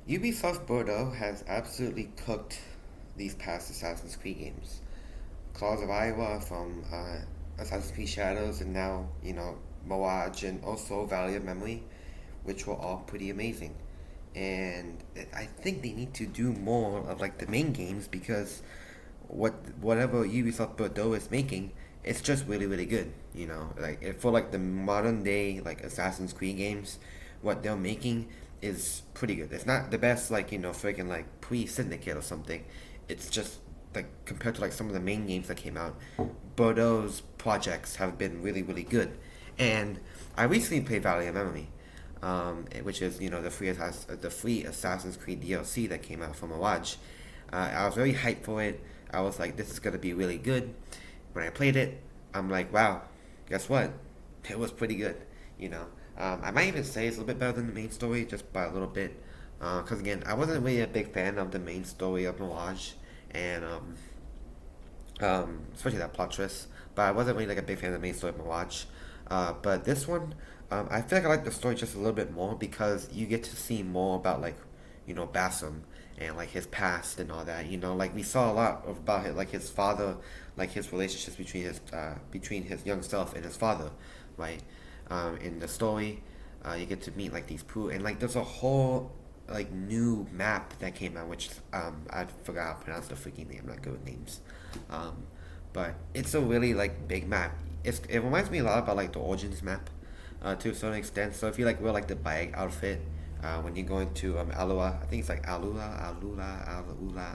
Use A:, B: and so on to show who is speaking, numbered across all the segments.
A: Ubisoft Bordeaux has absolutely cooked these past Assassin's Creed games. Claws of Iowa from Assassin's Creed Shadows, and now, Mirage, and also Valley of Memory, which were all pretty amazing. And I think they need to do more of like the main games because whatever Ubisoft Bordeaux is making, it's just really really good. For like the modern day like Assassin's Creed games, what they're making is pretty good. It's not the best like freaking like pre Syndicate or something. It's just like compared to like some of the main games that came out, Bordeaux's projects have been really really good. And I recently played Valley of Memory, which is the free Assassin's Creed DLC that came out from Mirage. I was very hyped for it. I was like, this is gonna be really good. When I played it, I'm like, wow, guess what? It was pretty good. You know, I might even say it's a little bit better than the main story, just by a little bit. Because again, I wasn't really a big fan of the main story of Mirage, and especially that plot twist. But I wasn't really like a big fan of the main story of Mirage. But this one, I feel like I like the story just a little bit more because you get to see more about like, Basim and like his past and all that. Like we saw a lot about like his father, like his relationships between his young self and his father, right? In the story, you get to meet like these poo and like there's a whole like new map that came out, which I forgot how to pronounce the freaking name. I'm not good with names, um, but it's a really like big map. It reminds me a lot about like the Origins map, to a certain extent. So if you like wear like the bag outfit, when you go into Alua, I think it's like Alula.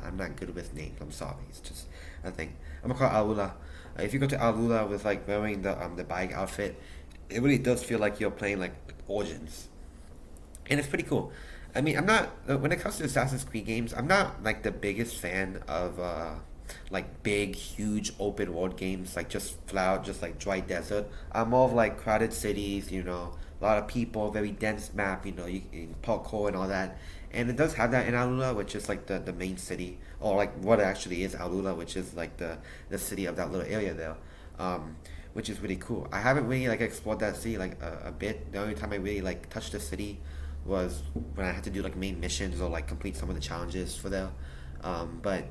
A: I'm not good with names. I'm sorry. It's just a thing. I'm gonna call it Alula. If you go to Alula with like wearing the bag outfit, it really does feel like you're playing like Origins, and it's pretty cool. I mean, I'm not when it comes to Assassin's Creed games, I'm not like the biggest fan of like big, huge open world games, like just flat, just like dry desert. I'm more of like crowded cities, a lot of people, very dense map, parkour and all that. And it does have that in Alula, which is like the main city, or like what actually is Alula, which is like the city of that little area there. Um, which is really cool. I haven't really like explored that city like a bit. The only time I really like touched the city was when I had to do like main missions or like complete some of the challenges for there. But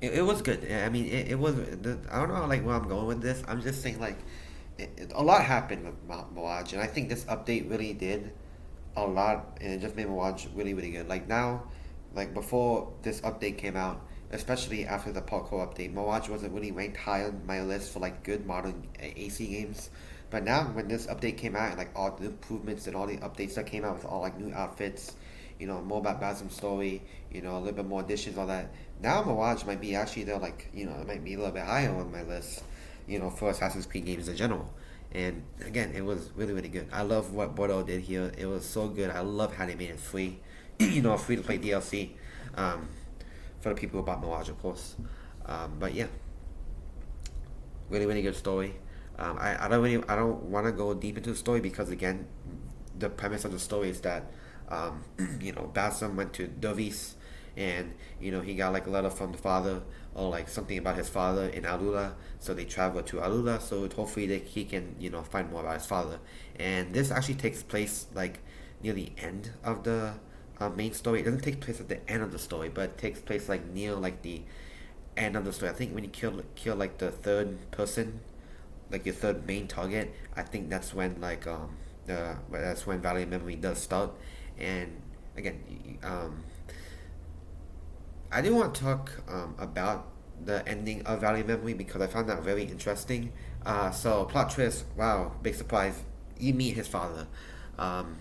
A: it was good. I mean, it was. I don't know like where I'm going with this. I'm just saying like a lot happened with Mirage, and I think this update really did a lot, and it just made Mirage really really good. Like now, like before this update came out, especially after the parkour update, Mirage wasn't really ranked high on my list for like good modern AC games. But now, when this update came out and like all the improvements and all the updates that came out with all like new outfits, more about Basim's story, a little bit more additions, all that. Now Mirage might be actually there, like it might be a little bit higher on my list, for Assassin's Creed games in general. And again, it was really really good. I love what Bordeaux did here. It was so good. I love how they made it free, free to play DLC, um, for the people who bought Mirage, of course. But yeah, really really good story. I don't want to go deep into the story because again, the premise of the story is that Basim went to Dovis, and he got like a letter from the father or like something about his father in Alula. So they travel to Alula. So hopefully he can find more about his father. And this actually takes place like near the end of the main story. It doesn't take place at the end of the story, but it takes place like near like the end of the story. I think when you kill like the third person, like your third main target, I think that's when like that's when Valley of Memory does start. And again, I do want to talk about the ending of Valley of Memory because I found that very interesting. So plot twist, wow, big surprise. You meet his father, um,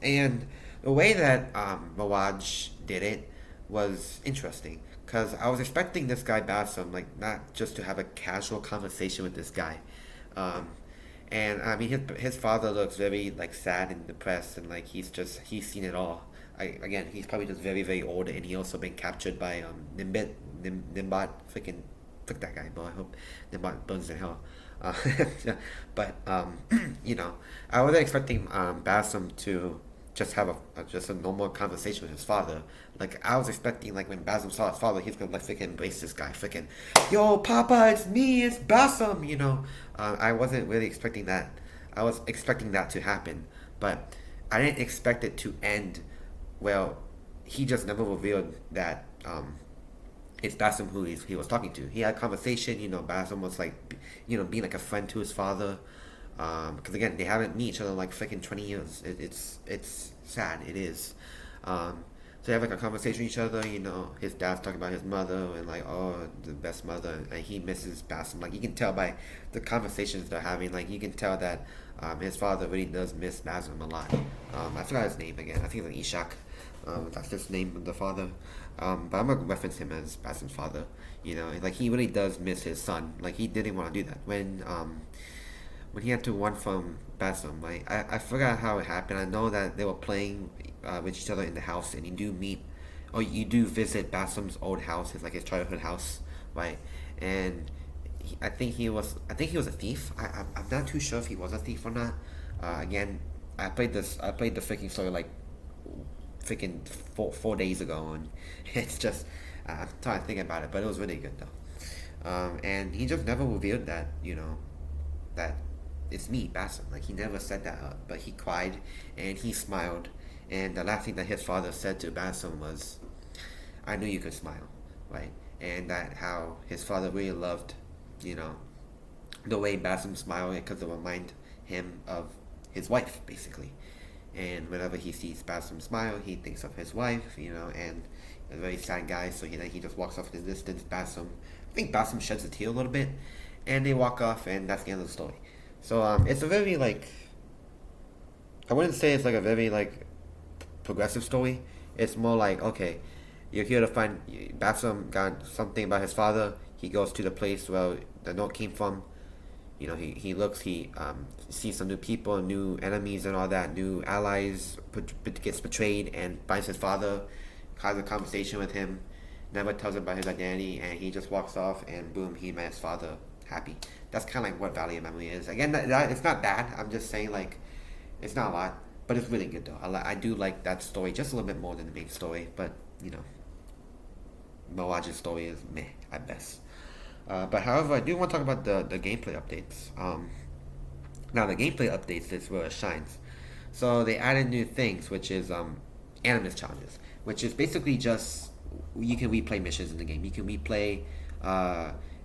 A: and the way that Mirage did it was interesting because I was expecting this guy Bassam like not just to have a casual conversation with this guy, um, and I mean his father looks very like sad and depressed and like he's seen it all. Again, he's probably just very very old and he also been captured by Nimbat, freaking fuck that guy, bro. I hope Nimbat burns in hell. Uh, but I wasn't expecting Bassam to just have just a normal conversation with his father. Like I was expecting, like when Basim saw his father, he's gonna like freaking embrace this guy, freaking, yo, Papa, it's me, it's Basim. I wasn't really expecting that. I was expecting that to happen, but I didn't expect it to end well he just never revealed that it's Basim who he was talking to. He had a conversation. Basim was like, being like a friend to his father. Because again, they haven't met each other in like freaking 20 years. It's sad. It is. So they have like a conversation with each other. His dad's talking about his mother and like, oh, the best mother, and he misses Basim. Like you can tell by the conversations they're having. Like you can tell that his father really does miss Basim a lot. I forgot his name again. I think it's like Ishak. That's his name of the father. But I'm gonna reference him as Basim's father. Like he really does miss his son. Like he didn't want to do that when he had to run from Basim. Like I forgot how it happened. I know that they were playing with each other in the house, and you do meet, or you do visit Basim's old house, his childhood house, right? And I think he was a thief. I'm not too sure if he was a thief or not. Again, I played the freaking story like freaking 4 days ago, and it's just I'm trying to think about it, but it was really good though. And he just never revealed that that it's me, Basim. Like he never said that, but he cried and he smiled, and the last thing that his father said to Basim was, "I knew you could smile," right? And that how his father really loved, you know, the way Basim smiled because it remind him of his wife, basically. And whenever he sees Basim smile, he thinks of his wife, and a very sad guy. So he just walks off in the distance. I think Basim sheds a tear a little bit, and they walk off, and that's the end of the story. So it's a very like I wouldn't say it's like a very like progressive story. It's more like, okay, you're here to find Basim got something about his father. He goes to the place where the note came from. He looks, he sees some new people, new enemies, and all that, new allies, gets betrayed, and finds his father, has a conversation with him, never tells him about his identity, and he just walks off, and boom, he met his father, happy. That's kind of like what Valley of Memory is. Again, it's not bad. I'm just saying, like, it's not a lot, but it's really good though. I do like that story just a little bit more than the main story, but Mirage's story is meh at best. But however, I do want to talk about the gameplay updates. Now the gameplay updates is where it shines. So they added new things, which is animus challenges, which is basically just you can replay missions in the game. You can replay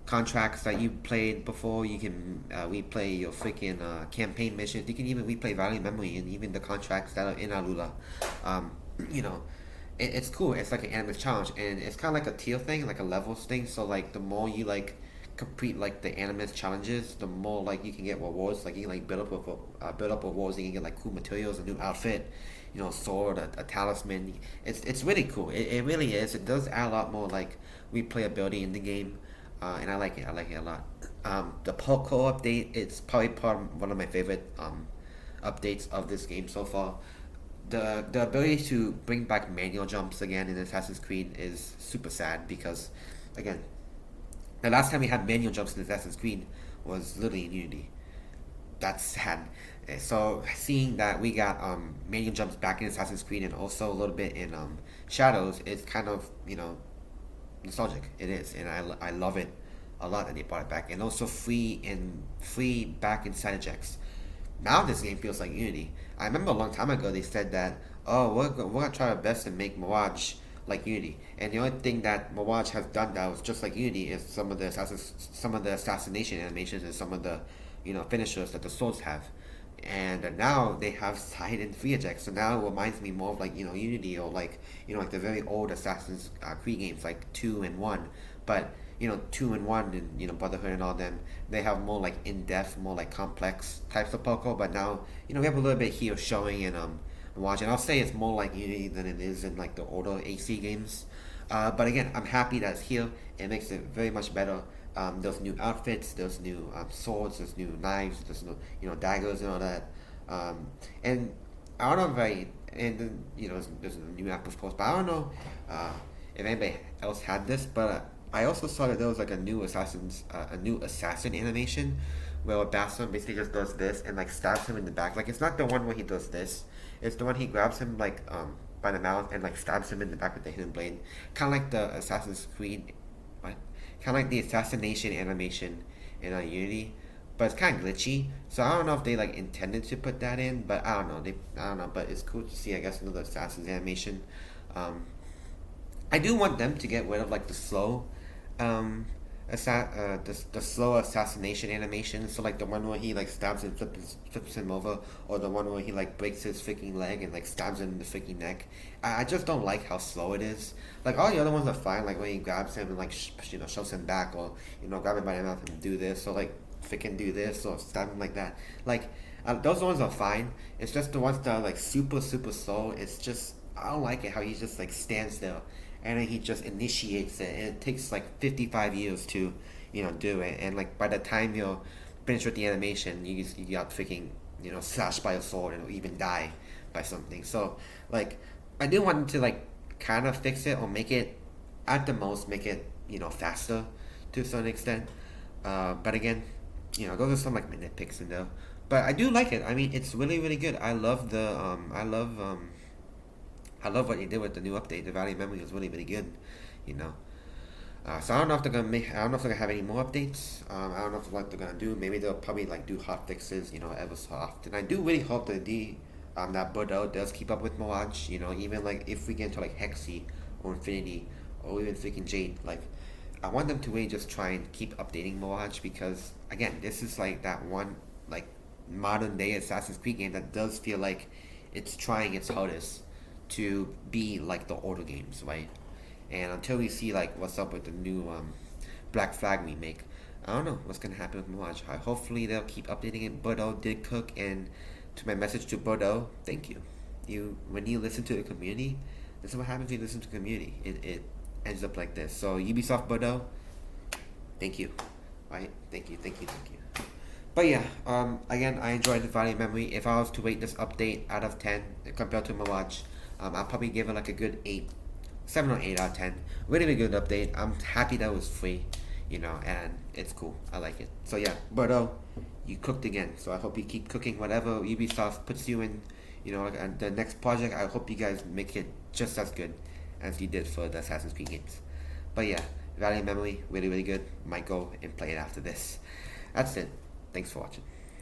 A: contracts that you played before. You can replay your freaking campaign missions. You can even replay Valley Memory and even the contracts that are in Alula. You know, it's cool. It's like an animus challenge, and it's kind of like a tier thing, like a levels thing. So like the more you like complete like the animus challenges, the more like you can get rewards. Like you can like build up rewards. You can get like cool materials, a new outfit, sword, a talisman. It's really cool. It really is. It does add a lot more like replayability in the game, and I like it. I like it a lot. The parkour update, it's probably one of my favorite updates of this game so far. The ability to bring back manual jumps again in Assassin's Creed is super sad because, again, the last time we had manual jumps in Assassin's Creed was literally in Unity. That's sad. So seeing that we got manual jumps back in Assassin's Creed and also a little bit in Shadows is kind of nostalgic. It is, and I love it a lot that they brought it back, and also free back in side ejects. Now this game feels like Unity. I remember a long time ago they said that, oh, we're gonna try our best to make Mirage like Unity, and the only thing that Mirage has done that was just like Unity is some of the assassination animations and some of the finishers that the swords have, and now they have side and free ejects. So now it reminds me more of like Unity or like like the very old Assassin's Creed games like 2 and 1, but 2 and 1 and Brotherhood and all them, they have more like in-depth, more like complex types of parkour. But now we have a little bit here showing in Mirage, and I'll say it's more like Unity than it is in like the older AC games. But again, I'm happy that it's here. It makes it very much better. There's new outfits, there's new swords, there's new knives, there's new daggers and all that. And I don't know if and then, there's a new map of course, but I don't know if anybody else had this, but I also saw that there was like a new assassin animation where Basim basically just does this and like stabs him in the back. Like it's not the one where he does this. It's the one he grabs him like by the mouth and like stabs him in the back with the hidden blade. Kind of like the Assassin's Creed, what? Kind of like the assassination animation in Unity, but it's kind of glitchy. So I don't know if they like intended to put that in, but I don't know. I don't know, but it's cool to see. I guess another assassin's animation. I do want them to get rid of like the slow, the slow assassination animation. So like the one where he like stabs and flips him over, or the one where he like breaks his freaking leg and like stabs him in the freaking neck. I just don't like how slow it is. Like all the other ones are fine. Like when he grabs him and like shoves him back, or grab him by the mouth and do this, or like freaking do this, or stab him like that. Like those ones are fine. It's just the ones that are like super super slow. It's just I don't like it how he just like stands there and then he just initiates it, and it takes like 55 years to do it, and like by the time you're finished with the animation you got freaking slashed by a sword and even die by something. So like I do want to like kind of fix it, or make it at the most make it faster to a certain extent, but again those are some like nitpicks in there, but I do like it. I mean, it's really really good. I love what they did with the new update. The value memory was really, really good, you know. So I don't know if they're gonna make. I don't know if they're gonna have any more updates. I don't know what they're gonna do. Maybe they'll probably like do hot fixes, ever so often. I do really hope that Bordeaux does keep up with Mirage. Even like if we get into like Hexy or Infinity or even freaking Jade, like I want them to really just try and keep updating Mirage, because again, this is like that one like modern day Assassin's Creed game that does feel like it's trying its hardest to be like the older games, right? And until we see like what's up with the new Black Flag remake, I don't know what's gonna happen with Mirage. Hopefully they'll keep updating it. Bordeaux did cook, and to my message to Bordeaux, thank you. When you listen to the community, this is what happens when you listen to the community. It ends up like this. So Ubisoft Bordeaux, thank you, right? Thank you, thank you, thank you. But yeah, again, I enjoyed the value memory. If I was to rate this update out of 10 compared to Mirage, I'll probably give it like a good 8, 7 or 8 out of 10. Really, really good update. I'm happy that it was free, and it's cool. I like it. So yeah, Bordeaux, you cooked again. So I hope you keep cooking whatever Ubisoft puts you in, like the next project. I hope you guys make it just as good as you did for the Assassin's Creed games. But yeah, value memory, really, really good. Might go and play it after this. That's it. Thanks for watching.